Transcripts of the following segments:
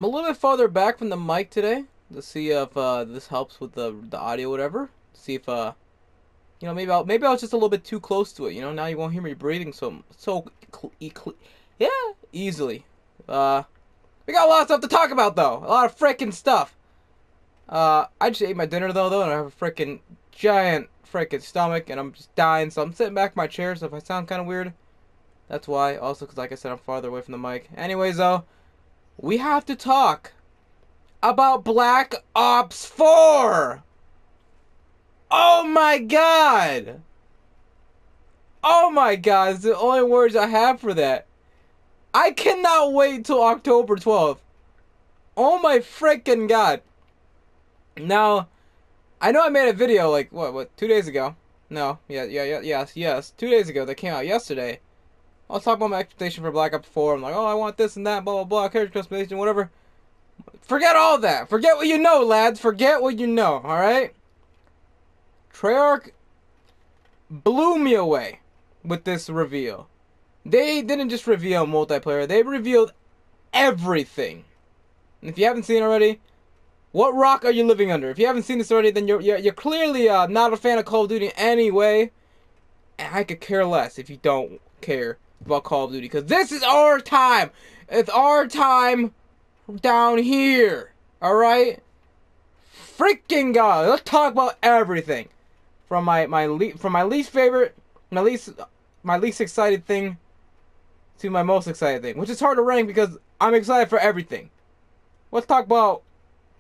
I'm a little bit farther back from the mic today to see if this helps with the audio, whatever. See if maybe I was just a little bit too close to it. Now you won't hear me breathing yeah, easily. We got a lot of stuff to talk about though. A lot of freaking stuff. I just ate my dinner though, and I have a freaking giant freaking stomach, and I'm just dying. So I'm sitting back in my chair. So if I sound kind of weird, that's why. Also, because like I said, I'm farther away from the mic. Anyways, though, we have to talk about Black Ops 4. Oh my god. Oh my god, it's the only words I have for that. I cannot wait till October 12th. Oh my freaking god. Now, I know I made a video like, what, 2 days ago? No, yes, 2 days ago that came out yesterday. I was talking about my expectation for Black Ops 4. I'm like, oh, I want this and that, blah, blah, blah, character customization, whatever. Forget all that. Forget what you know, lads. Forget what you know, alright? Treyarch blew me away with this reveal. They didn't just reveal multiplayer, they revealed everything. And if you haven't seen already, what rock are you living under? If you haven't seen this already, then you're clearly not a fan of Call of Duty anyway. And I could care less if you don't care about Call of Duty, because this is our time. It's our time down here. Alright? Freaking God. Let's talk about everything. From my least favorite, my least excited thing to my most excited thing, which is hard to rank because I'm excited for everything. Let's talk about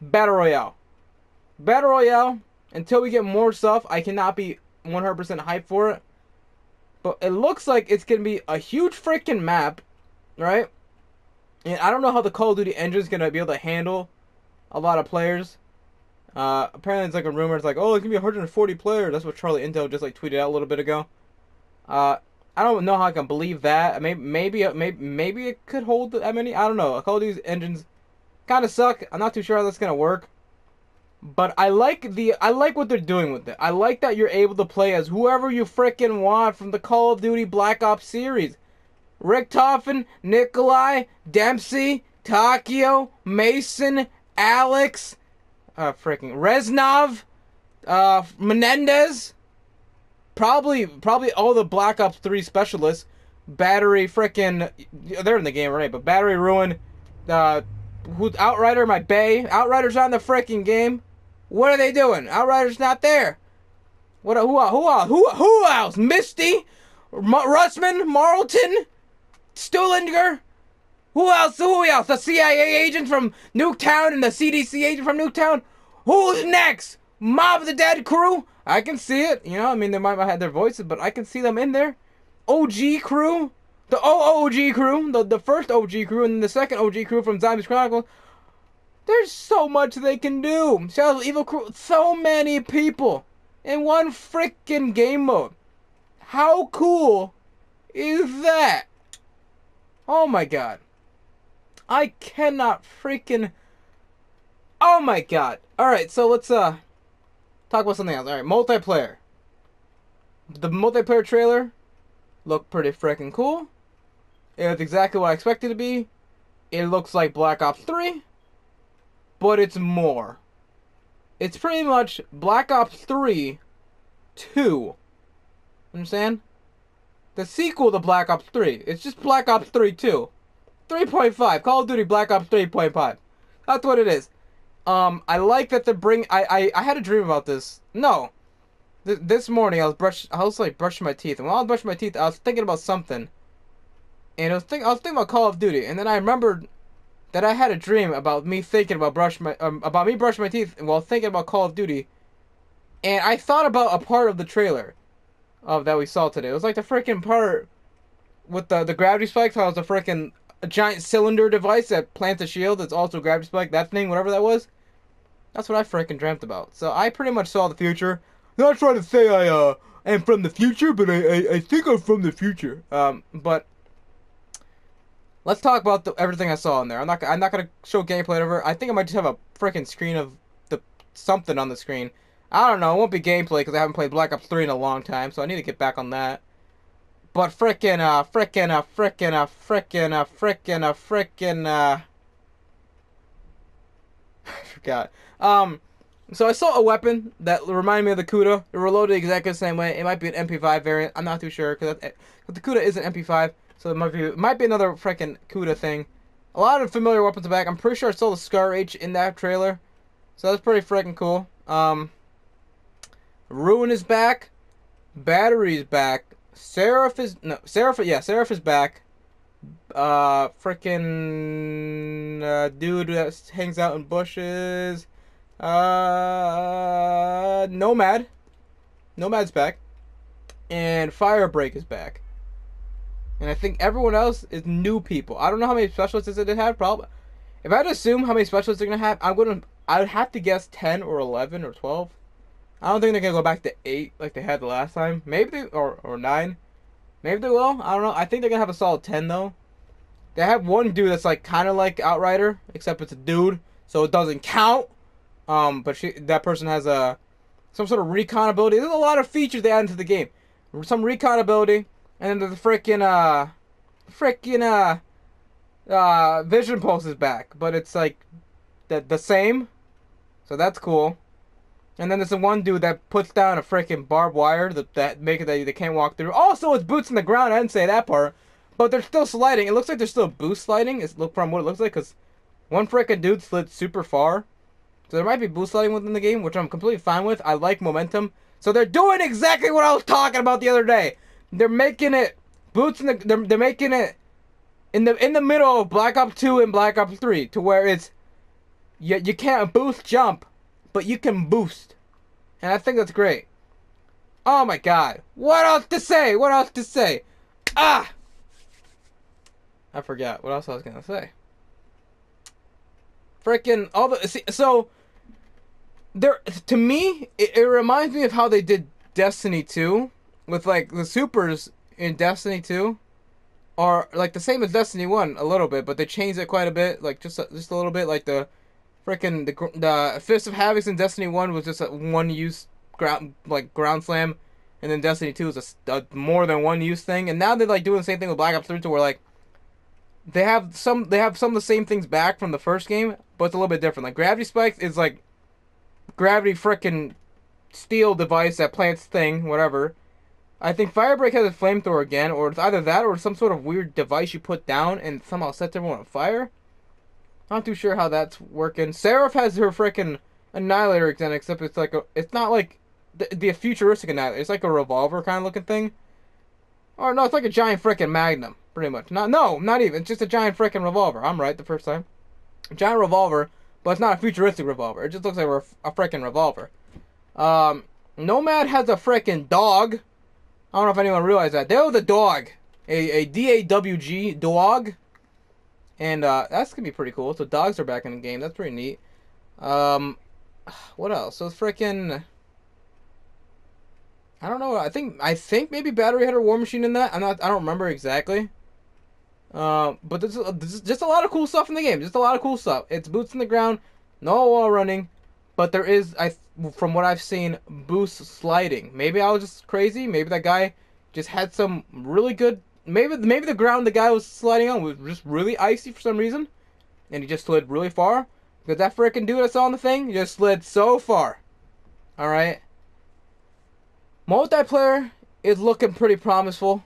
Battle Royale. Battle Royale, until we get more stuff, I cannot be 100% hyped for it. But it looks like it's going to be a huge freaking map, right? And I don't know how the Call of Duty engine is going to be able to handle a lot of players. Apparently it's like a rumor. It's like, oh, it can be 140 players. That's what Charlie Intel just like tweeted out a little bit ago. I don't know how I can believe that. Maybe it could hold that many. I don't know. Call of Duty's engines kind of suck. I'm not too sure how that's gonna work. But I like what they're doing with it. I like that you're able to play as whoever you frickin' want from the Call of Duty Black Ops series. Richtofen, Nikolai, Dempsey, Takio, Mason, Alex, freaking Reznov, Menendez, probably all the Black Ops 3 specialists, Battery frickin', they're in the game right, but Battery Ruin, who's Outrider, my bae, Outrider's on the frickin' game. What are they doing? Outrider's not there. Who else? Misty, Russman, Marlton, Stuhlinger. Who else? Who else? The CIA agent from Nuketown and the CDC agent from Nuketown? Who's next? Mob of the Dead crew? I can see it. I mean, they might not have their voices, but I can see them in there. OG crew? The OOG crew? The first OG crew and then the second OG crew from Zombies Chronicles. There's so much they can do. Shadows of Evil crew. So many people in one freaking game mode. How cool is that? Oh my god. I cannot freaking... Oh my god. Alright, so let's talk about something else. Alright, multiplayer. The multiplayer trailer looked pretty freaking cool. It was exactly what I expected it to be. It looks like Black Ops 3, but it's more. It's pretty much Black Ops 3 2. Understand? The sequel to Black Ops 3. It's just Black Ops 3 2. 3.5. Call of Duty Black Ops 3.5. That's what it is. I like that I had a dream about this. No. This morning I was like brushing my teeth. And while I was brushing my teeth, I was thinking about something. And I was thinking about Call of Duty. And then I remembered that I had a dream about me thinking about me brushing my teeth while thinking about Call of Duty. And I thought about a part of the trailer that we saw today. It was like the freaking part with the gravity spikes. How it's a giant cylinder device that plants a shield. That's also a gravity spike. That thing, whatever that was. That's what I freaking dreamt about. So I pretty much saw the future. Not trying to say I am from the future, but I think I'm from the future. But let's talk about everything I saw in there. I'm not gonna show gameplay whatever. I think I might just have a freaking screen of something on the screen. I don't know. It won't be gameplay because I haven't played Black Ops 3 in a long time, so I need to get back on that. But forgot. So I saw a weapon that reminded me of the Cuda. It reloaded exactly the same way. It might be an MP5 variant. I'm not too sure because the Cuda is an MP5, so it might be another freaking Cuda thing. A lot of familiar weapons are back. I'm pretty sure I saw the Scar H in that trailer, so that's pretty freaking cool. Ruin is back. Battery is back. Seraph is back. Freaking dude that hangs out in bushes. Nomad's back, and Firebreak is back, and I think everyone else is new people. I don't know how many specialists they have. Probably, if I had to assume how many specialists they're gonna have, I would have to guess 10 or 11 or 12. I don't think they're gonna go back to 8 like they had the last time. Maybe or 9. Maybe they will. I don't know. I think they're gonna have a solid 10 though. They have one dude that's like kind of like Outrider, except it's a dude, so it doesn't count. But that person has some sort of recon ability. There's a lot of features they add into the game. Some recon ability, and then the freaking vision pulse is back, but it's like the same. So that's cool. And then there's the one dude that puts down a freaking barbed wire that make it that they can't walk through. Also, it's boots in the ground. I didn't say that part, but they're still sliding. It looks like they're still boost sliding. Look from what it looks like, because one freaking dude slid super far. So there might be boost sliding within the game, which I'm completely fine with. I like momentum. So they're doing exactly what I was talking about the other day. They're making it boots in the. They're making it in the middle of Black Ops 2 and Black Ops 3, to where it's you can't boost jump, but you can boost, and I think that's great. Oh my god! What else to say? What else to say? Ah! I forgot what else I was gonna say. Freaking all the so. There, to me, it reminds me of how they did Destiny 2 with like the supers in Destiny 2, or like the same as Destiny 1 a little bit, but they changed it quite a bit, like just a little bit. Like the freaking the Fist of Havoc in Destiny 1 was just a one use ground slam, and then Destiny 2 is a more than one use thing. And now they're like doing the same thing with Black Ops 3, to where like they have some of the same things back from the first game, but it's a little bit different. Like Gravity Spikes is like gravity frickin' steel device that plants thing, whatever. I think Firebreak has a flamethrower again, or it's either that or some sort of weird device you put down and somehow sets everyone on fire. Not too sure how that's working. Seraph has her frickin' Annihilator again, except it's not like the futuristic Annihilator. It's like a revolver kind of looking thing. Or no, it's like a giant frickin' Magnum, pretty much. Not even. It's just a giant frickin' revolver. I'm right the first time. A giant revolver. But it's not a futuristic revolver. It just looks like a freaking revolver. Nomad has a freaking dog. I don't know if anyone realized that. They have a dog. A DAWG dog. And that's going to be pretty cool. So dogs are back in the game. That's pretty neat. What else? So it's freaking... I don't know. I think maybe Battery had a War Machine in that. I don't remember exactly. But there's just a lot of cool stuff in the game. Just a lot of cool stuff. It's boots in the ground, no wall running, but there is, from what I've seen, boost sliding. Maybe I was just crazy. Maybe that guy just had some really good. Maybe the ground the guy was sliding on was just really icy for some reason, and he just slid really far. Because that freaking dude I saw on the thing just slid so far. All right. Multiplayer is looking pretty promiseful.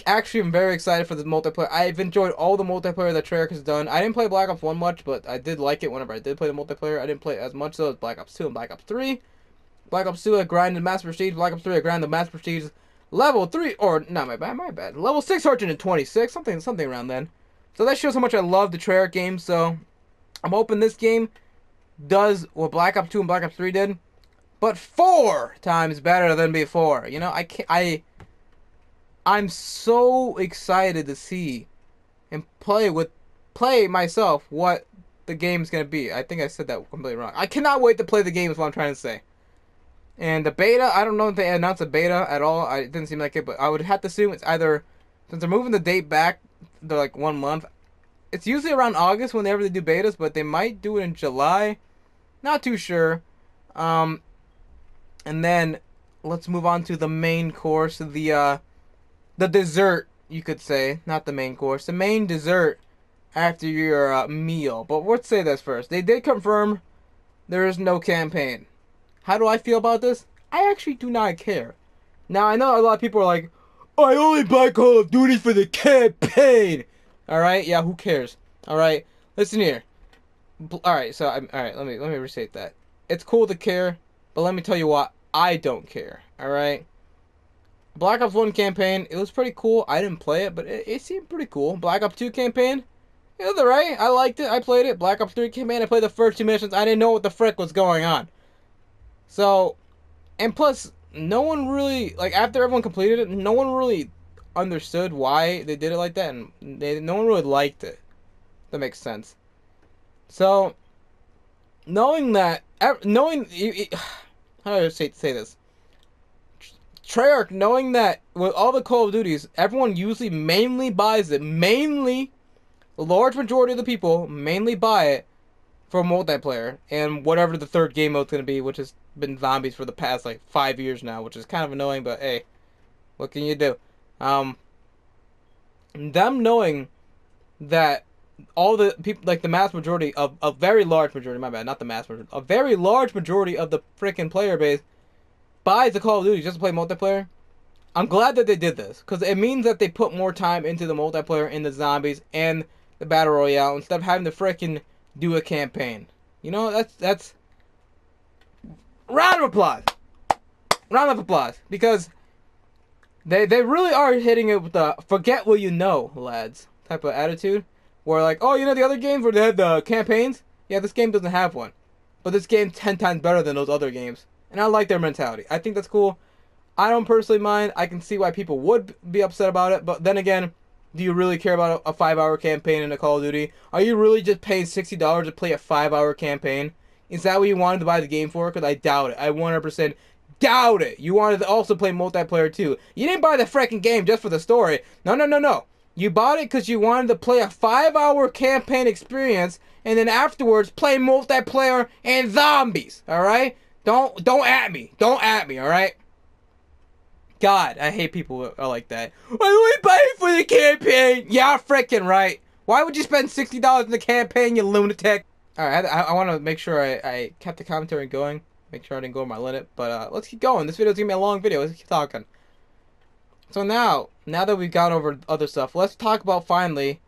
Actually, I'm very excited for the multiplayer. I've enjoyed all the multiplayer that Treyarch has done. I didn't play Black Ops 1 much, but I did like it whenever I did play the multiplayer. I didn't play it as much though as Black Ops 2 and Black Ops 3. Black Ops 2 I grinded Master Prestige. Black Ops 3 I grinded Master Prestige level 3, or not my bad. Level 626, something around then. So that shows how much I love the Treyarch games. So I'm hoping this game does what Black Ops 2 and Black Ops 3 did, but 4 times better than before. You know, I'm so excited to see and play myself what the game's gonna be. I think I said that completely wrong. I cannot wait to play the game is what I'm trying to say. And the beta, I don't know if they announced a beta at all. It didn't seem like it, but I would have to assume it's either, since they're moving the date back to like 1 month, it's usually around August whenever they do betas, but they might do it in July. Not too sure. And then let's move on to the main course, the dessert, you could say, not the main course. The main dessert after your meal. But let's say this first. They did confirm there is no campaign. How do I feel about this? I actually do not care. Now, I know a lot of people are like, I only buy Call of Duty for the campaign. Alright? Yeah, who cares? Alright? Listen here. Alright, so, alright, let me restate that. It's cool to care, but let me tell you what, I don't care. Alright? Black Ops 1 campaign, it was pretty cool. I didn't play it, but it seemed pretty cool. Black Ops 2 campaign, it was alright. I liked it. I played it. Black Ops 3 campaign, I played the first 2 missions. I didn't know what the frick was going on. So, and plus, no one really, like, after everyone completed it, no one really understood why they did it like that, and no one really liked it. That makes sense. So, knowing that, how do I say this? Treyarch, knowing that with all the Call of Duties, everyone usually mainly buys it. Mainly, the large majority of the people mainly buy it for multiplayer and whatever the third game mode's gonna be, which has been zombies for the past like 5 years now, which is kind of annoying, but hey, what can you do? Them knowing that all the people, like the mass majority of a very large majority, my bad, not the mass majority, a very large majority of the freaking player base buys the Call of Duty just to play multiplayer. I'm glad that they did this, because it means that they put more time into the multiplayer and the zombies and the Battle Royale instead of having to freaking do a campaign. You know, that's round of applause. Round of applause, because they really are hitting it with the forget what you know, lads, type of attitude. Where like, oh, you know the other games where they had the campaigns? Yeah, this game doesn't have one. But this game's 10 times better than those other games. And I like their mentality. I think that's cool. I don't personally mind. I can see why people would be upset about it. But then again, do you really care about a 5-hour campaign in a Call of Duty? Are you really just paying $60 to play a 5-hour campaign? Is that what you wanted to buy the game for? Because I doubt it. I 100% doubt it. You wanted to also play multiplayer too. You didn't buy the freaking game just for the story. No, no, no, no. You bought it because you wanted to play a 5-hour campaign experience and then afterwards play multiplayer and zombies. Alright? Don't at me. Don't at me, alright? God, I hate people who are like that. I only buy it for the campaign. Yeah, freaking right. Why would you spend $60 in the campaign, you lunatic? Alright, I want to make sure I kept the commentary going. Make sure I didn't go over my limit. But let's keep going. This video's going to be a long video. Let's keep talking. So now that we've gone over other stuff, let's talk about finally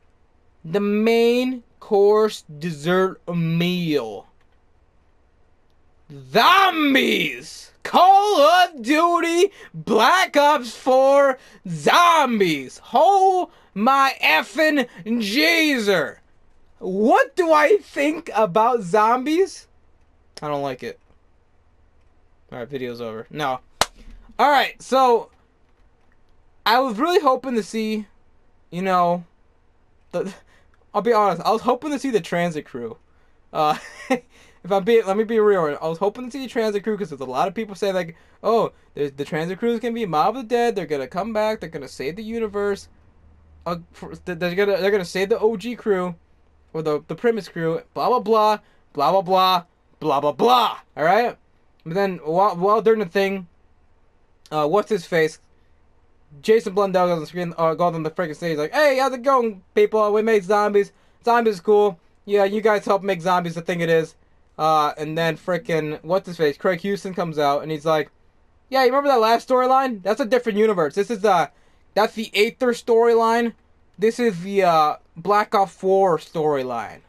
the main course dessert meal. Zombies! Call of Duty Black Ops 4 Zombies! Oh my effing Jeezer! What do I think about zombies? I don't like it. Alright, video's over. No. Alright, so I was really hoping to see, you know, I'll be honest, I was hoping to see the transit crew. Let me be real. I was hoping to see the transit crew because there's a lot of people say like, oh, the transit crew is gonna be Mob of the Dead. They're gonna come back. They're gonna save the universe. They're gonna save the OG crew, or the premise crew. Blah blah blah, blah blah blah, blah blah blah. All right. But then while during the thing, what's his face? Jason Blundell goes on the screen, goes on the freaking stage like, hey, how's it going, people? We made zombies. Zombies is cool. Yeah, you guys helped make zombies the thing it is. And then frickin' what's his face? Craig Houston comes out and he's like, yeah, you remember that last storyline? That's a different universe. This is that's the Aether storyline. This is the Black Ops 4 storyline.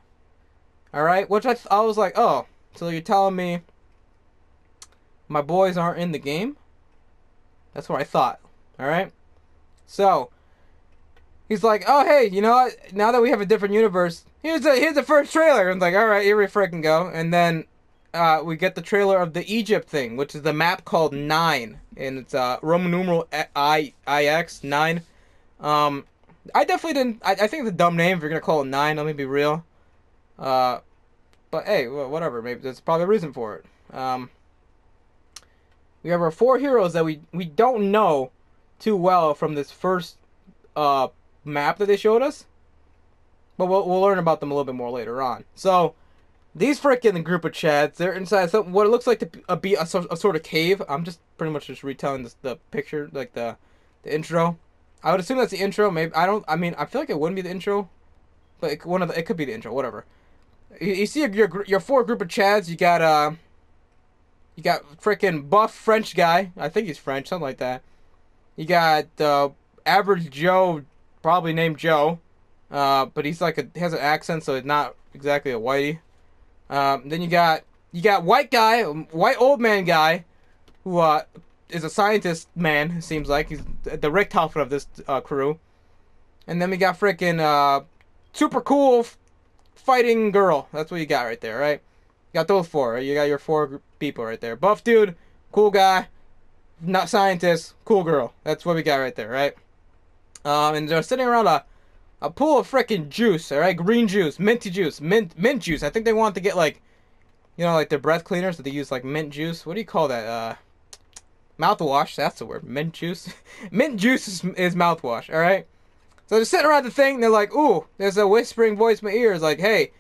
Alright? Which I was like, oh, so you're telling me my boys aren't in the game? That's what I thought. Alright? So he's like, oh hey, you know what? Now that we have a different universe, here's the first trailer. And it's like, alright, here we freaking go. And then we get the trailer of the Egypt thing, which is the map called 9. And it's Roman numeral IX 9. I definitely didn't. I think it's a dumb name if you're gonna call it 9. Let me be real. But hey, whatever. Maybe there's probably a reason for it. We have our 4 heroes that we don't know too well from this first map that they showed us, but we'll learn about them a little bit more later on. So these freaking group of chads, they're inside what it looks like to be a sort of cave. I'm just pretty much just retelling the picture, like the intro. I would assume that's the intro. Maybe I mean I feel like it wouldn't be the intro. but it could be the intro, whatever. You see your four group of Chads. You got freaking buff French guy. I think he's French, something like that. You got average Joe, probably named Joe, but he's like he has an accent, so it's not exactly a whitey. Then you got white guy, white old man guy, who is a scientist man. It seems like he's the Richtofen of this crew. And then we got freaking super cool fighting girl. That's what you got right there, right? You got those four. Right? You got your four people right there. Buff dude, cool guy, not scientist, cool girl. That's what we got right there, right? And they're sitting around a pool of freaking juice, all right? Green juice, minty juice, mint juice. I think they want to get like, like their breath cleaners, so they use like mint juice. What do you call that? Mouthwash. That's the word. Mint juice. Mint juice is mouthwash. All right. So they're sitting around the thing. And they're like, "Ooh, there's a whispering voice in my ears, like, hey,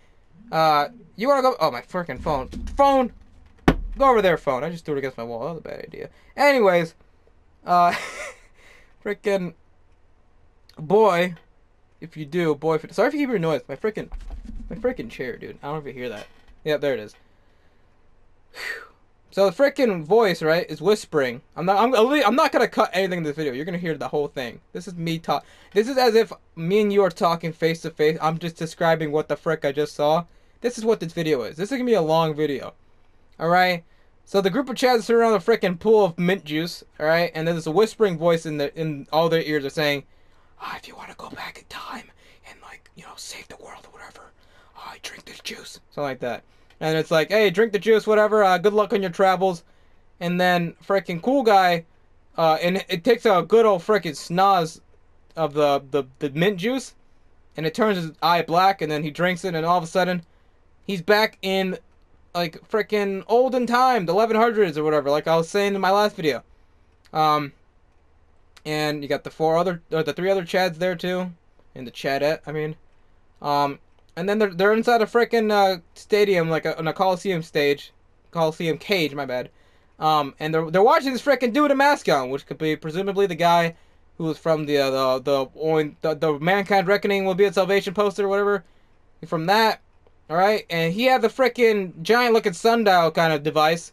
you want to go?" Oh, my freaking phone. Phone. Go over there, phone. I just threw it against my wall. That was a bad idea. Anyways, freaking boy. If you do, boy. Sorry if you hear noise. My freaking chair, dude. I don't know if you hear that. Yep, there it is. Whew. So the freaking voice, right, is whispering. I'm not gonna cut anything in this video. You're gonna hear the whole thing. This is me talk. This is as if me and you are talking face to face. I'm just describing what the frick I just saw. This is what this video is. This is gonna be a long video. All right. So the group of Chads sit around the freaking pool of mint juice. All right, and there's a whispering voice in all their ears are saying, if you want to go back in time and like save the world or whatever, drink this juice, something like that. And it's like, hey, drink the juice, whatever. Good luck on your travels. And then freaking cool guy, and it takes a good old freaking snaz of the mint juice, and it turns his eye black, and then he drinks it, and all of a sudden, he's back in like freaking olden time, the 1100s or whatever, like I was saying in my last video. And you got the the three other Chads there too, and the Chadette, I mean. And then they're inside a freaking stadium, like a Coliseum cage, my bad. And they're watching this freaking dude with a mask on, which could be presumably the guy who was from the Mankind Reckoning Will Be a Salvation poster or whatever. From that, all right. And he had the freaking giant looking sundial kind of device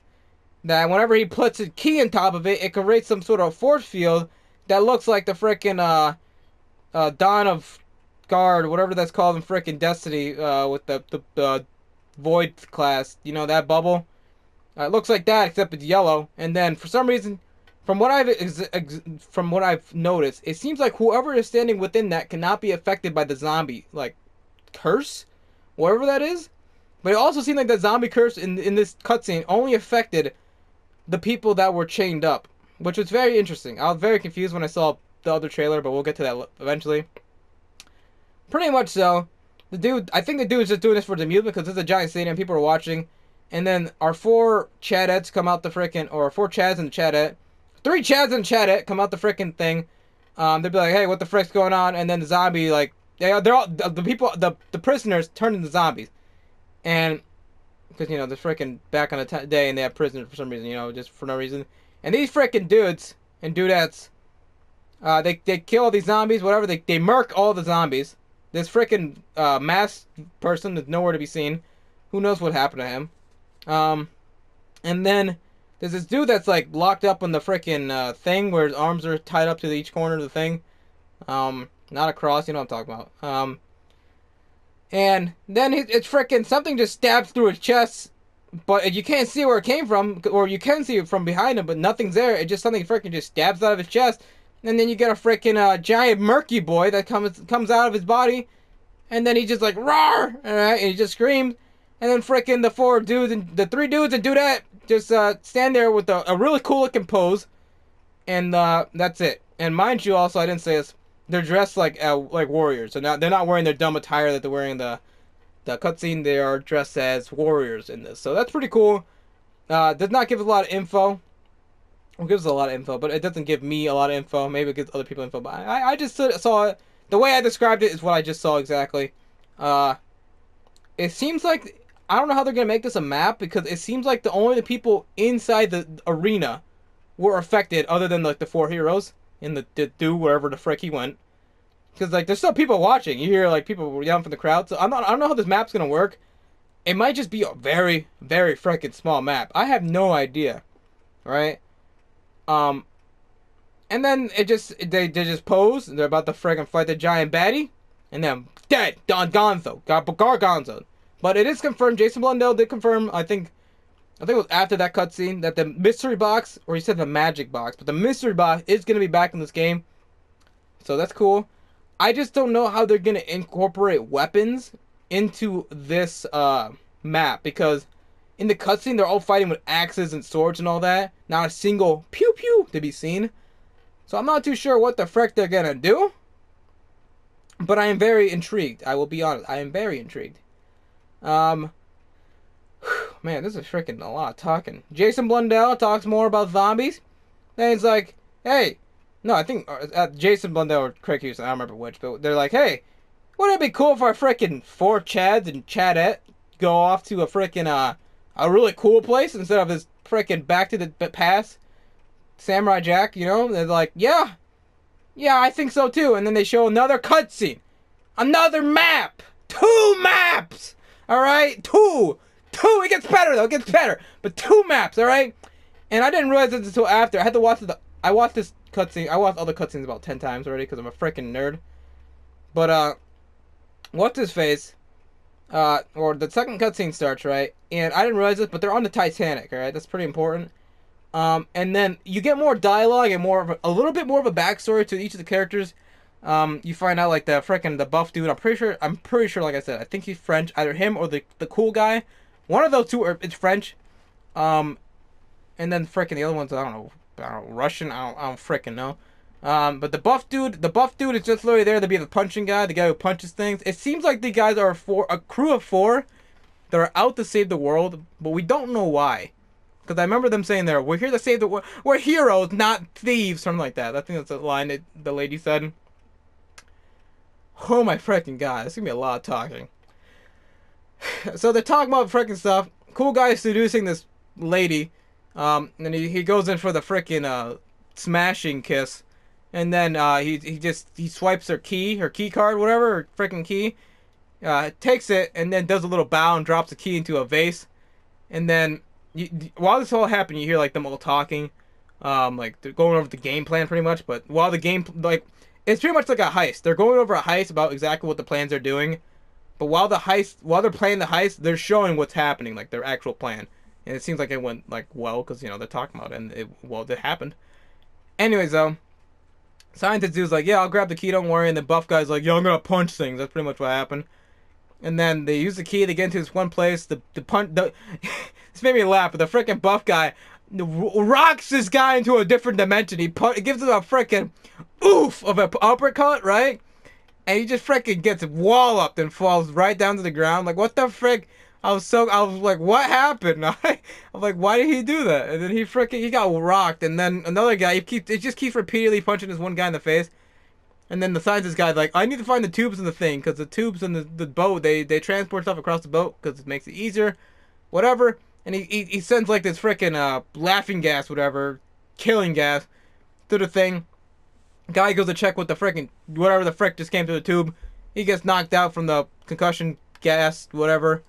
that whenever he puts a key on top of it, it creates some sort of force field that looks like the freaking Dawn of Guard, whatever that's called in frickin' Destiny, with the Void class, that bubble. It looks like that, except it's yellow. And then for some reason, from what I've noticed, it seems like whoever is standing within that cannot be affected by the zombie curse, whatever that is. But it also seemed like the zombie curse in this cutscene only affected the people that were chained up, which was very interesting. I was very confused when I saw the other trailer, but we'll get to that eventually. Pretty much so. I think the dude is just doing this for the music because it's a giant stadium, people are watching. And then our four Chadettes come out the frickin', or four Chads and a Chadette. 3 Chads and a Chadette come out the frickin' thing. They'll be like, hey, what the frick's going on? And then the zombie, they're all, the prisoners turn into zombies. And, because, they're frickin' back on the day and they have prisoners for some reason, just for no reason. And these frickin' dudes and dudettes, they kill all these zombies, whatever, they murk all the zombies. This freaking masked person is nowhere to be seen. Who knows what happened to him? And then there's this dude that's locked up in the freaking thing where his arms are tied up to each corner of the thing. Not a cross, you know what I'm talking about. And then it's freaking something just stabs through his chest, but you can't see where it came from, or you can see it from behind him, but nothing's there. It just something freaking just stabs out of his chest. And then you get a freaking giant murky boy that comes out of his body. And then he just roar! Alright, and he just screams. And then freaking the 4 dudes and the 3 dudes and dudette just stand there with a really cool looking pose. And that's it. And mind you, also, I didn't say this, they're dressed like warriors. So now they're not wearing their dumb attire that they're wearing in the cutscene. They are dressed as warriors in this. So that's pretty cool. Does not give us a lot of info. It gives us a lot of info, but it doesn't give me a lot of info. Maybe it gives other people info, but I just saw it. The way I described it is what I just saw exactly. It seems like, I don't know how they're going to make this a map, because it seems like the people inside the arena were affected, other than the 4 heroes, and the dude wherever the frick he went. because like there's still people watching. You hear like people yelling from the crowd. So I don't know how this map's gonna work. It might just be a very, very freaking small map. I have no idea, right? Um, and then they just pose and they're about to freaking fight the giant baddie, and then dead, Don Gonzo, Gargonzo. But it is confirmed. Jason Blundell did confirm. I think it was after that cutscene that the mystery box, or he said the magic box, but the mystery box is gonna be back in this game. So that's cool. I just don't know how they're gonna incorporate weapons into this map, because in the cutscene they're all fighting with axes and swords and all that. Not a single pew pew to be seen. So I'm not too sure what the frick they're gonna do. But I am very intrigued. I will be honest. I am very intrigued. Man, this is freaking a lot of talking. Jason Blundell talks more about zombies. Then he's like, hey. No, I think Jason Blundell or Craig Houston, I don't remember which. But they're like, hey, wouldn't it be cool if our freaking 4 Chads and Chadette go off to a freaking, a really cool place instead of this freaking Back to the Past Samurai Jack, you know? They're like, yeah, I think so too. And then they show another cutscene. Another map. 2 maps. Alright? 2. It gets better though. It gets better. But 2 maps, alright? And I didn't realize this until after. I had to watch I watched this cutscene. I watched other cutscenes about 10 times already because I'm a freaking nerd. But, what's his face? Or the second cutscene starts, right? And I didn't realize this, but they're on the Titanic, alright? That's pretty important. And then you get more dialogue and a little bit more of a backstory to each of the characters. You find out like the buff dude. I'm pretty sure, like I said, I think he's French. Either him or the cool guy. One of those two it's French. And then freaking the other ones, I don't know, Russian. I don't freaking know. But the buff dude is just literally there to be the punching guy, the guy who punches things. It seems like the guys are a crew of 4 that are out to save the world, but we don't know why. Because I remember them saying we're here to save the world. We're heroes, not thieves, something like that. I think that's a line that the lady said. Oh my freaking god, it's gonna be a lot of talking. So they're talking about freaking stuff. Cool guy is seducing this lady. And he goes in for the freaking smashing kiss. And then he swipes her key card, whatever, her freaking key. Takes it and then does a little bow and drops the key into a vase. And then while this all happened, you hear like them all talking, like they're going over the game plan pretty much. But while the game, like, it's pretty much like a heist. They're going over a heist about exactly what the plans are doing. But while they're playing the heist, they're showing what's happening, like their actual plan. And it seems like it went like well, because you know they're talking about it, and it happened. Anyways, though, scientist dude's like, yeah, I'll grab the key, don't worry. And the buff guy's like, yeah, I'm gonna punch things. That's pretty much what happened. And then they use the key to get into this one place. This made me laugh, but the freaking buff guy rocks this guy into a different dimension. He gives him a freaking oof of an uppercut, right? And he just freaking gets walloped and falls right down to the ground. Like, what the frick? I was like, what happened? I'm like, why did he do that? And then he got rocked. And then another guy, it just keeps repeatedly punching this one guy in the face. And then the scientist guy's like, I need to find the tubes in the thing, because the tubes in the boat, they transport stuff across the boat because it makes it easier, whatever. And he sends like this freaking laughing gas, whatever, killing gas, through the thing. Guy goes to check what the freaking whatever the frick just came through the tube. He gets knocked out from the concussion gas, whatever.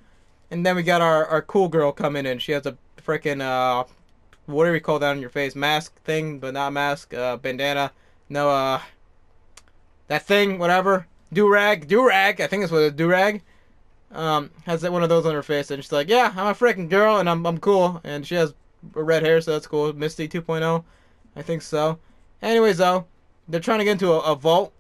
And then we got our cool girl coming in. She has a freaking whatever you call that on your face, mask thing, but not mask, bandana. No, that thing, whatever, do-rag. I think that's what it's, do-rag. Has one of those on her face, and she's like, yeah, I'm a freaking girl, and I'm cool. And she has red hair, so that's cool. Misty 2.0, I think so. Anyways, though, they're trying to get into a vault,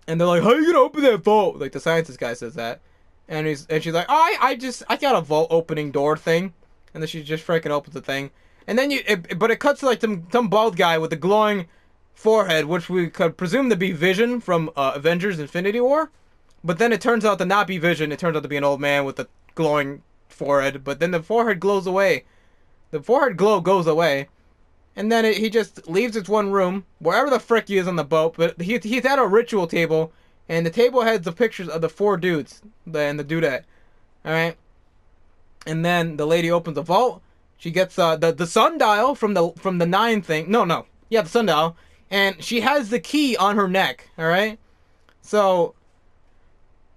and they're like, how are you gonna open that vault? Like the scientist guy says that, and she's like, oh, I got a vault opening door thing, and then she just freaking opens the thing, and then but it cuts to like some bald guy with a glowing forehead, which we could presume to be Vision from Avengers Infinity War. But then it turns out to not be Vision. It turns out to be an old man with a glowing forehead. But then the forehead glows away. The forehead glow goes away. And then he just leaves its one room, wherever the frick he is on the boat. But he's at a ritual table. And the table has the pictures of the 4 dudes. And the dudette. Alright? And then the lady opens the vault. She gets the sundial from the 9 thing. No. Yeah, the sundial. And she has the key on her neck. Alright? So,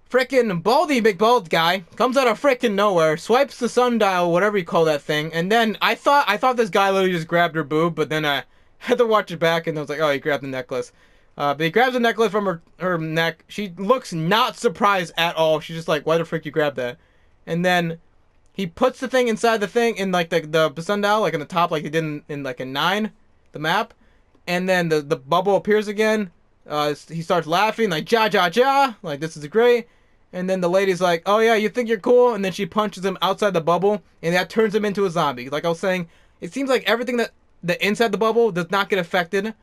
frickin' Baldy McBald guy comes out of frickin' nowhere, swipes the sundial, whatever you call that thing, and then I thought this guy literally just grabbed her boob, but then I had to watch it back, and I was like, oh, he grabbed the necklace. But he grabs the necklace from her neck. She looks not surprised at all. She's just like, why the frick you grab that? And then he puts the thing inside the thing in like the sundial, like in the top, like he did in like a 9, the map. And then the bubble appears again. He starts laughing like ja ja ja, like this is great. And then the lady's like, oh yeah, you think you're cool? And then she punches him outside the bubble, and that turns him into a zombie. Like I was saying, it seems like everything that inside the bubble does not get affected,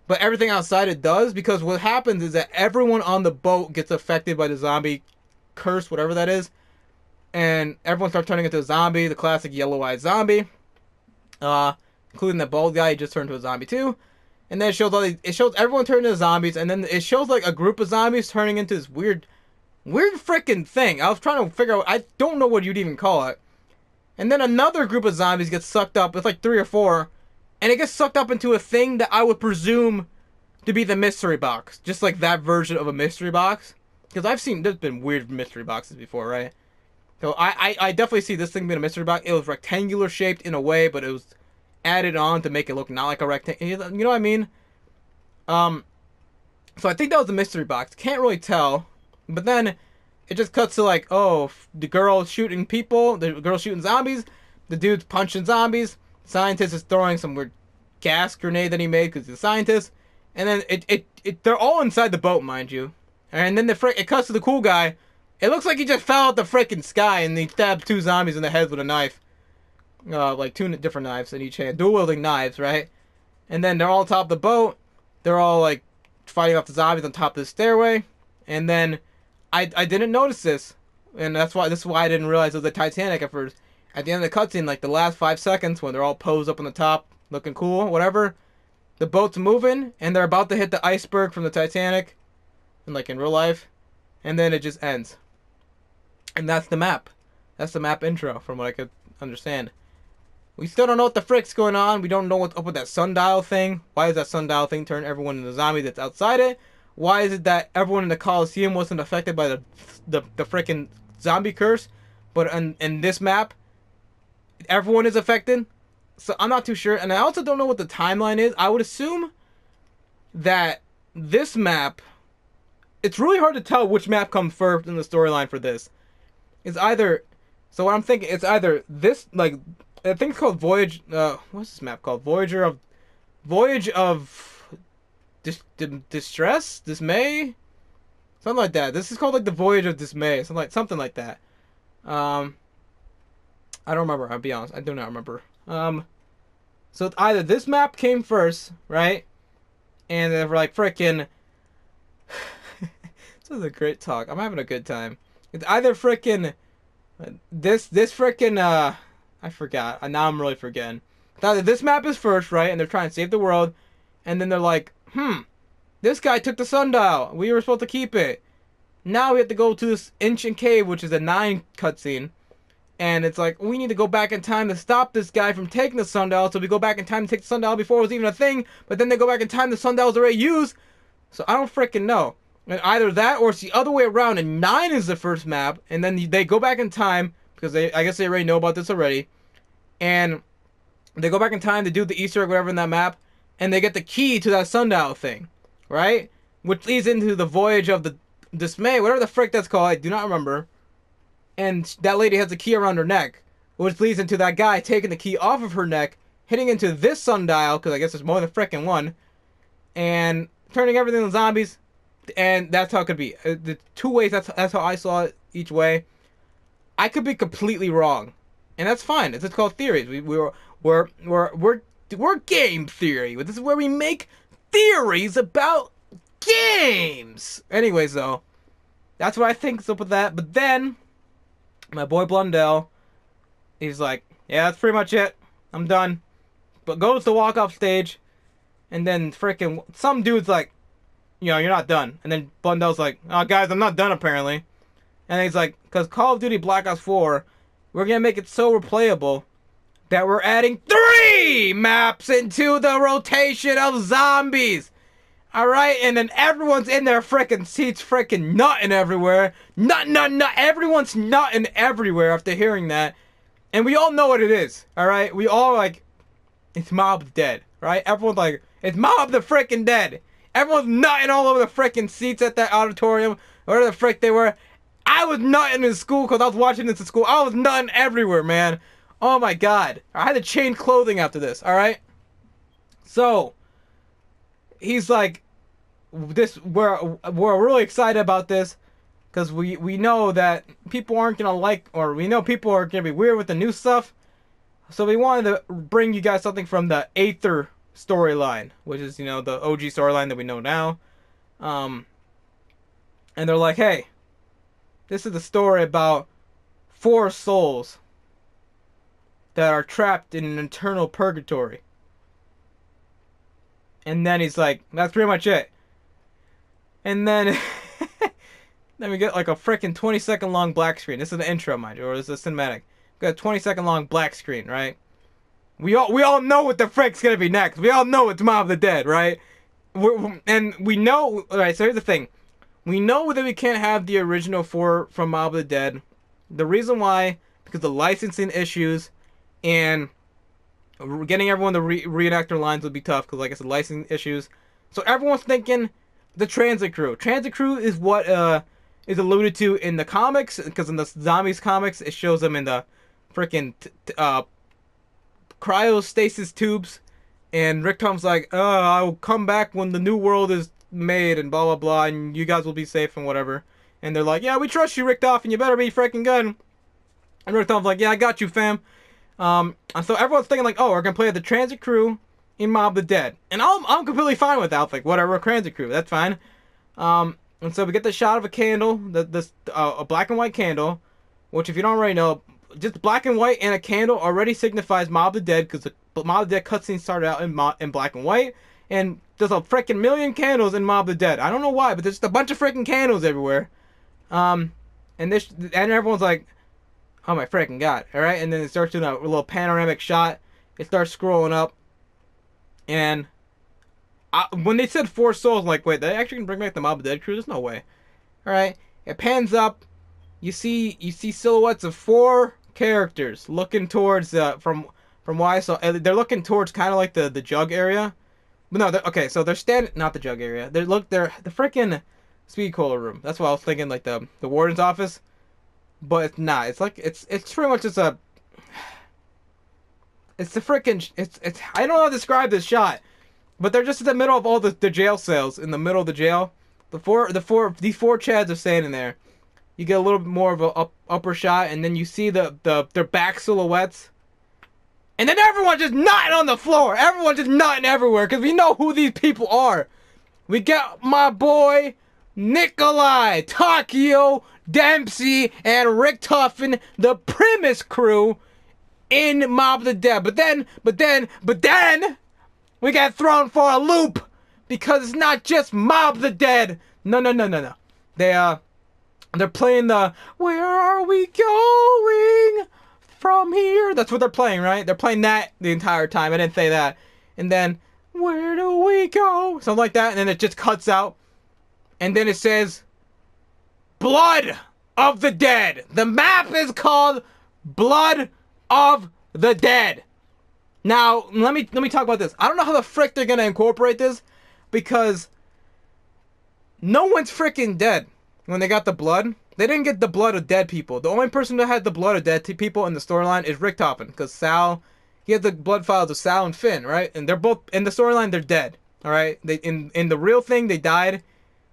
but everything outside it does, because what happens is that everyone on the boat gets affected by the zombie curse, whatever that is, and everyone starts turning into a zombie, the classic yellow-eyed zombie, including the bald guy. He just turned into a zombie too. And then it shows everyone turning into zombies, and then it shows like a group of zombies turning into this weird freaking thing. I was trying to figure out, I don't know what you'd even call it. And then another group of zombies gets sucked up, it's like 3 or 4, and it gets sucked up into a thing that I would presume to be the mystery box. Just like that version of a mystery box. Because there's been weird mystery boxes before, right? So I definitely see this thing being a mystery box. It was rectangular shaped in a way, but it was added on to make it look not like a rectangle. You know what I mean? So I think that was a mystery box. Can't really tell. But then it just cuts to like, oh, the girl shooting people, the girl shooting zombies, the dude's punching zombies, the scientist is throwing some weird gas grenade that he made because he's a scientist, and then they're all inside the boat, mind you. And then it cuts to the cool guy. It looks like he just fell out the freaking sky and he stabbed 2 zombies in the head with a knife. Like 2 different knives in each hand, dual-wielding knives, right? And then they're all on top of the boat. They're all like fighting off the zombies on top of the stairway. And then I didn't notice this, and this is why I didn't realize it was the Titanic at first. At the end of the cutscene, like the last 5 seconds, when they're all posed up on the top, looking cool, whatever, the boat's moving, and they're about to hit the iceberg from the Titanic, and like in real life, and then it just ends. And that's the map. That's the map intro, from what I could understand. We still don't know what the frick's going on. We don't know what's up with that sundial thing. Why does that sundial thing turn everyone into a zombie that's outside it? Why is it that everyone in the Coliseum wasn't affected by the freaking zombie curse, but in this map, everyone is affected? So I'm not too sure, and I also don't know what the timeline is. I would assume that this map, it's really hard to tell which map comes first in the storyline for this. It's either, so what I'm thinking, it's either this, like, I think it's called Voyage, what's this map called? Voyage of Distress? Dismay? Something like that. This is called like the Voyage of Dismay. Something like that. I don't remember, I'll be honest. I do not remember. So it's either this map came first, right? And they're like freaking this is a great talk. I'm having a good time. It's either freaking this freaking I forgot. Now I'm really forgetting. It's either this map is first, right? And they're trying to save the world, and then they're like, this guy took the sundial. We were supposed to keep it. Now we have to go to this ancient cave, which is a 9 cutscene. And it's like, we need to go back in time to stop this guy from taking the sundial. So we go back in time to take the sundial before it was even a thing. But then they go back in time, the sundial was already used. So I don't freaking know. And either that or it's the other way around. And 9 is the first map. And then they go back in time, because I guess they already know about this already. And they go back in time to do the Easter egg, whatever, in that map. And they get the key to that sundial thing. Right? Which leads into the Voyage of the Dismay, whatever the frick that's called, I do not remember. And that lady has a key around her neck, which leads into that guy taking the key off of her neck, hitting into this sundial, because I guess there's more than frickin' one, and turning everything into zombies. And that's how it could be. The 2 ways, that's how I saw it each way. I could be completely wrong, and that's fine. It's just called theories. We're game theory. This is where we make theories about games. Anyways, though, that's what I think is up with that. But then my boy Blundell, he's like, yeah, that's pretty much it. I'm done. But goes to walk off stage, and then freaking some dude's like, you're not done. And then Blundell's like, oh, guys, I'm not done apparently. And he's like, because Call of Duty Black Ops 4, we're going to make it so replayable that we're adding 3 maps into the rotation of zombies. Alright, and then everyone's in their frickin' seats frickin' nutting everywhere. Nut. Everyone's nutting everywhere after hearing that. And we all know what it is, alright? We all like, it's Mob of the Dead, right? Everyone's like, it's Mob the frickin' Dead. Everyone's nutting all over the frickin' seats at that auditorium, whatever the frick they were. I was nutting in school because I was watching this in school. I was nutting everywhere, man. Oh my god. I had to change clothing after this, alright? So, he's like, we're really excited about this because we know that people aren't gonna like, or we know people are gonna be weird with the new stuff. So we wanted to bring you guys something from the Aether storyline, which is, you know, the OG storyline that we know now. And they're like, hey, this is the story about 4 souls that are trapped in an eternal purgatory. And then he's like, that's pretty much it. And then then we get like a freaking 20-second long black screen. This is the intro, mind you, or this is a cinematic. We got a 20-second long black screen, right? We all know what the frick's gonna be next. We all know it's Mob of the Dead, right? And we know. Alright, so here's the thing. We know that we can't have the original 4 from Mob of the Dead. The reason why, because the licensing issues and getting everyone to reenact their lines would be tough, because like I said, licensing issues. So everyone's thinking the Transit Crew. Transit Crew is what is alluded to in the comics, because in the Zombies comics, it shows them in the freaking cryostasis tubes, and Rick Tom's like, I'll come back when the new world is made, and blah blah blah, and you guys will be safe and whatever. And they're like, yeah, we trust you, Rick Toff, and you better be freaking good. And Rick Tom's like, yeah, I got you, fam. And so everyone's thinking like, oh, we're gonna play the Transit Crew in Mob of the Dead, and I'm completely fine with that. Like, whatever, Transit Crew, that's fine. And so we get the shot of a candle, a black and white candle, which if you don't already know, just black and white and a candle already signifies Mob of the Dead, because the Mob of the Dead cutscene started out in black and white, and there's a freaking million candles in Mob of the Dead. I don't know why, but there's just a bunch of freaking candles everywhere. And everyone's like, oh my freaking god, all right? And then it starts doing a little panoramic shot. It starts scrolling up, and when they said 4 souls, I'm like, wait, they actually can bring back the Mob of the Dead crew? There's no way. All right, it pans up. You see silhouettes of 4 characters looking towards from what I saw. They're looking towards kind of like the jug area. But no, okay, so they're standing, not the jug area. They're the freaking speed cola room. That's what I was thinking, like the warden's office. But it's not. It's like it's pretty much just a. It's the freaking. It's. I don't know how to describe this shot, but they're just in the middle of all the jail cells, in the middle of the jail. These 4 chads are standing there. You get a little bit more of a upper shot, and then you see their back silhouettes. And then everyone's just nutting on the floor. Everyone's just nutting everywhere, because we know who these people are. We got my boy Nikolai, Takio, Dempsey, and Rick Tuffin, the Primus crew, in Mob of the Dead. But then, we got thrown for a loop, because it's not just Mob of the Dead. No. They're playing the "Where are we going from here?" That's what they're playing, right? They're playing that the entire time. I didn't say that. And then, "Where do we go?" Something like that. And then it just cuts out. And then it says, "Blood of the Dead." The map is called Blood of the Dead. Now, let me talk about this. I don't know how the frick they're gonna incorporate this, because no one's freaking dead. When they got the blood, they didn't get the blood of dead people. The only person that had the blood of dead people in the storyline is Rick Toppin, because Sal, he had the blood files of Sal and Finn, right? And they're both in the storyline. They're dead. All right. They in the real thing, they died.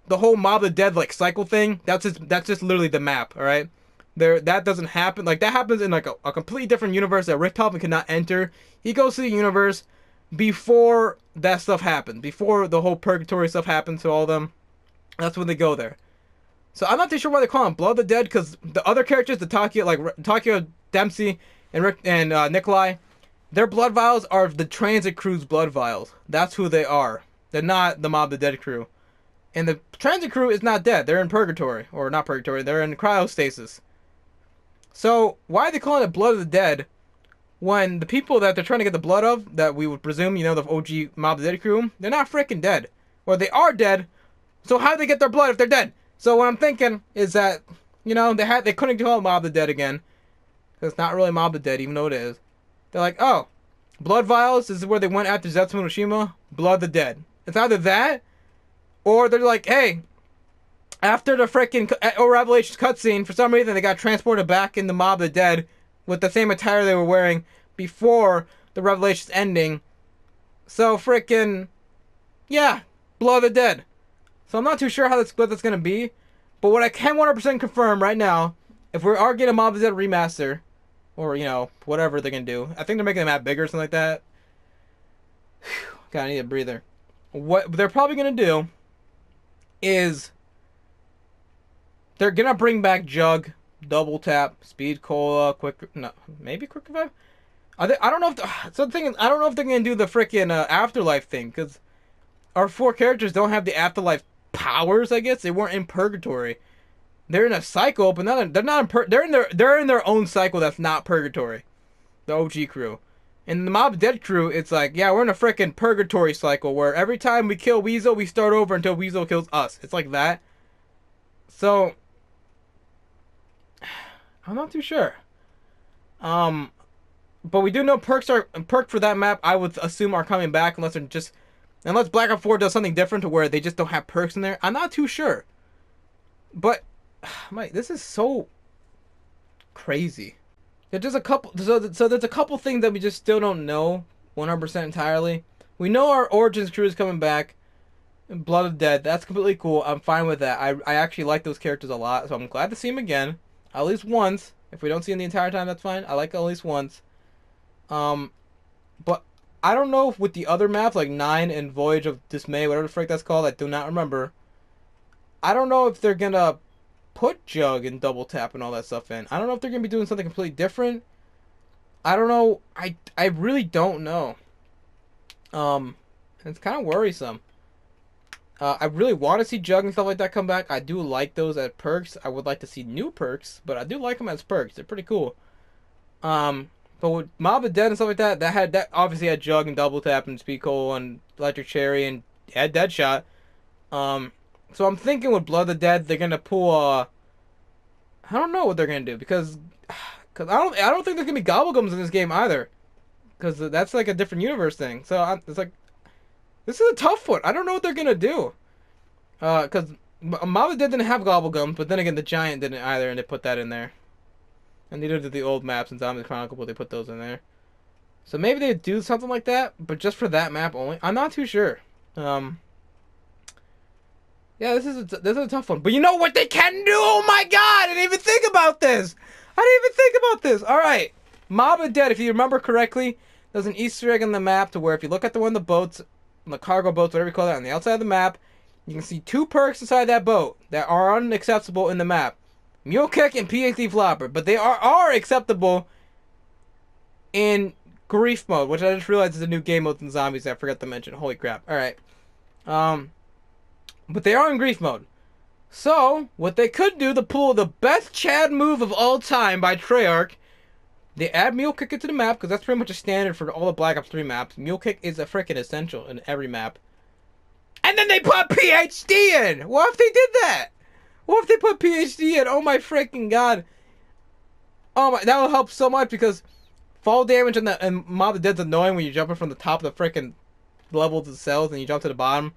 The whole Mob of the Dead like cycle thing. That's just literally the map. All right. That doesn't happen. Like, that happens in like a completely different universe that Rick Toppin cannot enter. He goes to the universe before that stuff happened. Before the whole purgatory stuff happened to all of them. That's when they go there. So I'm not too sure why they call him Blood of the Dead, because the other characters, the Takio, Dempsey, and Rick and Nikolai, their blood vials are the Transit Crew's blood vials. That's who they are. They're not the Mob of the Dead crew. And the Transit Crew is not dead. They're in purgatory, or not purgatory. They're in cryostasis. So why are they calling it Blood of the Dead when the people that they're trying to get the blood of, that we would presume, you know, the OG Mob of the Dead crew, they're not freaking dead. or they are dead. So how'd they get their blood if they're dead? So what I'm thinking is that, you know, they couldn't call it Mob the Dead again. It's not really Mob the Dead, even though it is. They're like, oh, Blood Vials, this is where they went after Zetsu and Oshima. Blood the Dead. It's either that, or they're like, hey, after the freaking Revelations cutscene, for some reason they got transported back into Mob the Dead with the same attire they were wearing before the Revelations ending. So freaking, yeah, Blood the Dead. So I'm not too sure how that split that's going to be. But what I can 100% confirm right now, if we are getting a Mob the Dead remaster, or, you know, whatever they're going to do. I think they're making the map bigger or something like that. God, I need a breather. What they're probably going to do is they're going to bring back Jug, Double Tap, Speed Cola, maybe Quick Revive? I don't know if so the thing is, I don't know if they're going to do the freaking Afterlife thing, because our 4 characters don't have the Afterlife powers, I guess. They weren't in Purgatory. They're in a cycle, but they're in their own cycle that's not Purgatory. The OG crew. In the Mob Dead crew, it's like, yeah, we're in a freaking Purgatory cycle where every time we kill Weasel, we start over until Weasel kills us. It's like that. So I'm not too sure. But we do know perks for that map, I would assume, are coming back unless Black Ops 4 does something different to where they just don't have perks in there. I'm not too sure. But Mike, this is so crazy. There's just a couple. So there's a couple things that we just still don't know 100% entirely. We know our Origins crew is coming back. Blood of Dead. That's completely cool. I'm fine with that. I actually like those characters a lot, so I'm glad to see them again, at least once. If we don't see them the entire time, that's fine. I like it at least once. But I don't know if with the other maps like 9 and Voyage of Dismay, whatever the frick that's called, I do not remember. I don't know if they're gonna put Jug and Double Tap and all that stuff in. I don't know if they're gonna be doing something completely different. I don't know. I really don't know. It's kind of worrisome. I really want to see Jug and stuff like that come back. I do like those as perks. I would like to see new perks, but I do like them as perks. They're pretty cool. But with Mob of Dead and stuff like that, that obviously had Jug and Double Tap and Speed Cola and Electric Cherry and had Deadshot. So I'm thinking with Blood of the Dead, they're gonna pull I don't know what they're gonna do because I don't think there's gonna be Gobblegums in this game either, because that's like a different universe thing. So it's like, this is a tough one. I don't know what they're gonna do. Because Mob of the Dead didn't have Gobblegums, but then again the Giant didn't either, and they put that in there. And neither did the old maps in Zombie Chronicle, but they put those in there. So maybe they do something like that, but just for that map only. I'm not too sure. Yeah, this is a tough one. But you know what they can do? Oh my god! I didn't even think about this! Alright. Mob of Dead, if you remember correctly, there's an Easter egg on the map to where if you look at the one of the boats, the cargo boats, whatever you call that, on the outside of the map, you can see 2 perks inside that boat that are unaccessible in the map. Mule Kick and PhD Flopper. But they are acceptable in Grief Mode, which I just realized is a new game mode in Zombies I forgot to mention. Holy crap. Alright. But they are in Grief Mode. So, what they could do to pull the best Chad move of all time by Treyarch, they add Mule Kick into the map, because that's pretty much a standard for all the Black Ops 3 maps. Mule Kick is a freaking essential in every map. And then they put PhD in! What if they did that? What if they put PhD in? Oh my freaking god. Oh my, that would help so much, because fall damage and Mob of the Dead's annoying when you're jumping from the top of the freaking level to the cells and you jump to the bottom.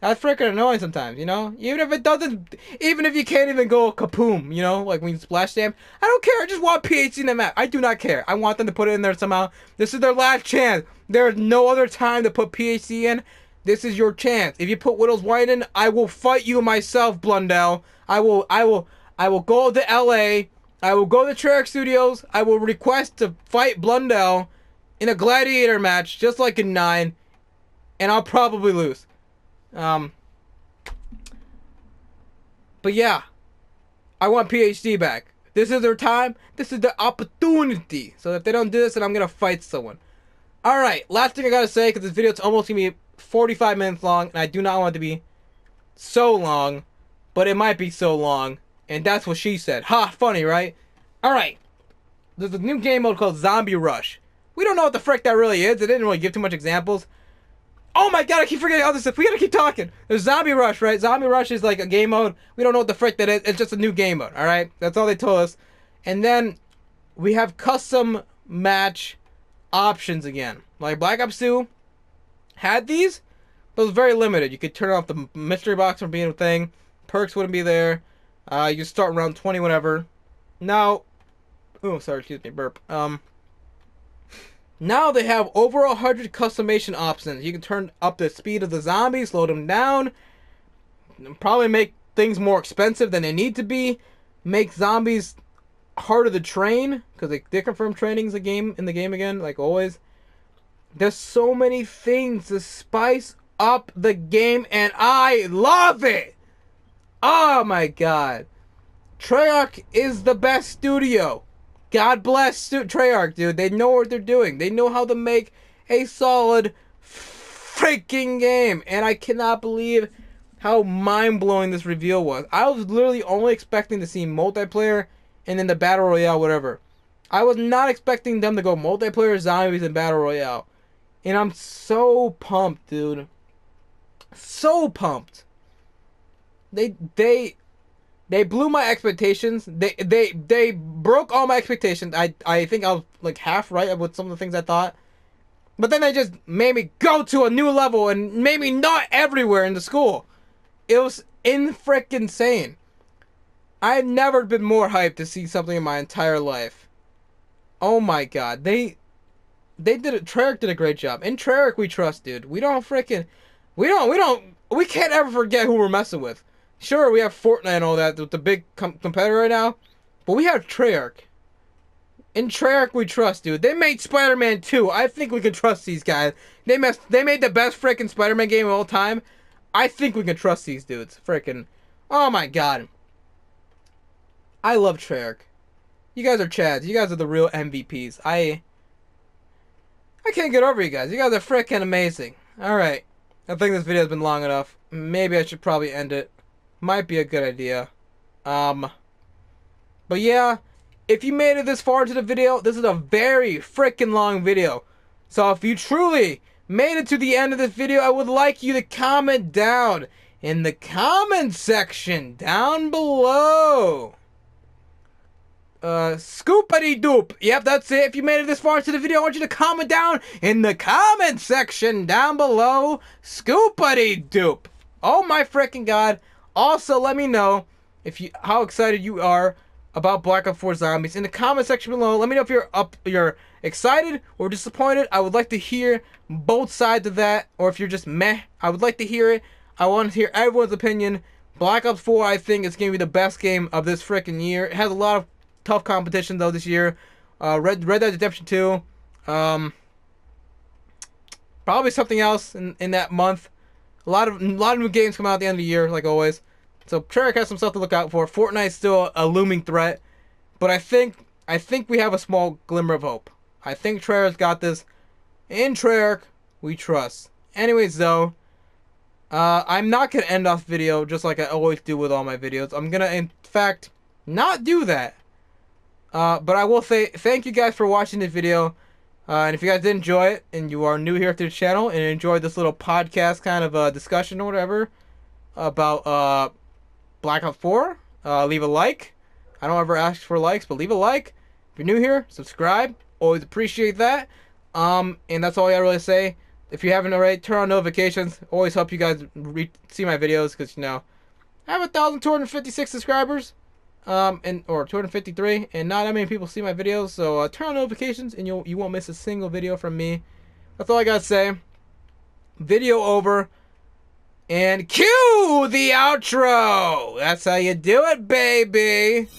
That's freaking annoying sometimes, you know? Even if you can't even go kapoom, you know? Like when you splash damage. I don't care, I just want PhD in the map. I do not care. I want them to put it in there somehow. This is their last chance. There is no other time to put PhD in. This is your chance. If you put Widow's Wine in, I will fight you myself, Blundell. I will go to LA. I will go to Treyarch Studios. I will request to fight Blundell in a gladiator match, just like in 9. And I'll probably lose. But yeah, I want PhD back. This is their time. This is their opportunity. So if they don't do this, then I'm gonna fight someone. Alright, last thing I gotta say, because this video is almost gonna be 45 minutes long, and I do not want it to be so long, but it might be so long, and that's what she said. Ha, funny, right? Alright, there's a new game mode called Zombie Rush. We don't know what the frick that really is. It didn't really give too much examples. Oh my god, I keep forgetting other stuff. We gotta keep talking. There's Zombie Rush, right? Zombie Rush is like a game mode. We don't know what the frick that is. It's just a new game mode, alright? That's all they told us. And then we have custom match options again. Like Black Ops 2 had these, but it was very limited. You could turn off the mystery box from being a thing. Perks wouldn't be there. You could start around 20 whenever. Now, oh, sorry, excuse me, burp. Now they have over 100 customization options. You can turn up the speed of the zombies, slow them down, probably make things more expensive than they need to be, make zombies harder to train, because they confirm training's in the game again, like always. There's so many things to spice up the game, and I love it! Oh my god. Treyarch is the best studio. God bless Treyarch, dude. They know what they're doing. They know how to make a solid freaking game. And I cannot believe how mind-blowing this reveal was. I was literally only expecting to see multiplayer and then the Battle Royale, whatever. I was not expecting them to go multiplayer, zombies, and Battle Royale. And I'm so pumped, dude. So pumped. They blew my expectations. They broke all my expectations. I think I was like half right with some of the things I thought. But then they just made me go to a new level and made me not everywhere in the school. It was freaking insane. I've never been more hyped to see something in my entire life. Oh my god. They did it. Treyarch did a great job. In Treyarch we trust, dude. We can't ever forget who we're messing with. Sure, we have Fortnite and all that with the big competitor right now, but we have Treyarch. In Treyarch we trust, dude. They made Spider-Man 2. I think we can trust these guys. They made the best freaking Spider-Man game of all time. I think we can trust these dudes. Freaking, oh my god. I love Treyarch. You guys are Chads. You guys are the real MVPs. I can't get over you guys. You guys are freaking amazing. Alright. I think this video has been long enough. Maybe I should probably end it. Might be a good idea. But yeah, if you made it this far into the video, this is a very freaking long video. So if you truly made it to the end of this video, I would like you to comment down in the comment section down below. Scoopity doop. Yep, that's it. If you made it this far into the video, I want you to comment down in the comment section down below. Scoopity doop. Oh my freaking god. Also, let me know how excited you are about Black Ops 4 Zombies in the comment section below. Let me know if you're excited or disappointed. I would like to hear both sides of that, or if you're just meh. I would like to hear it. I want to hear everyone's opinion. Black Ops 4, I think, is going to be the best game of this freaking year. It has a lot of tough competition though this year. Red Dead Redemption 2. Probably something else in that month. A lot of new games come out at the end of the year, like always. So Treyarch has some stuff to look out for. Fortnite's still a looming threat, but I think we have a small glimmer of hope. I think Treyarch's got this. In Treyarch, we trust. Anyways, though, I'm not gonna end off the video just like I always do with all my videos. I'm gonna, in fact, not do that. But I will say thank you guys for watching this video. And if you guys did enjoy it, and you are new here to the channel, and enjoyed this little podcast kind of discussion or whatever about Black Ops 4, leave a like. I don't ever ask for likes, but leave a like. If you're new here, subscribe. Always appreciate that. And that's all I gotta really say. If you haven't already, turn on notifications. Always help you guys see my videos, because, you know, I have 1,256 subscribers. Or 253, and not that many people see my videos, so turn on notifications and you won't miss a single video from me. That's all I gotta say. Video over, and cue the outro. That's how you do it, baby.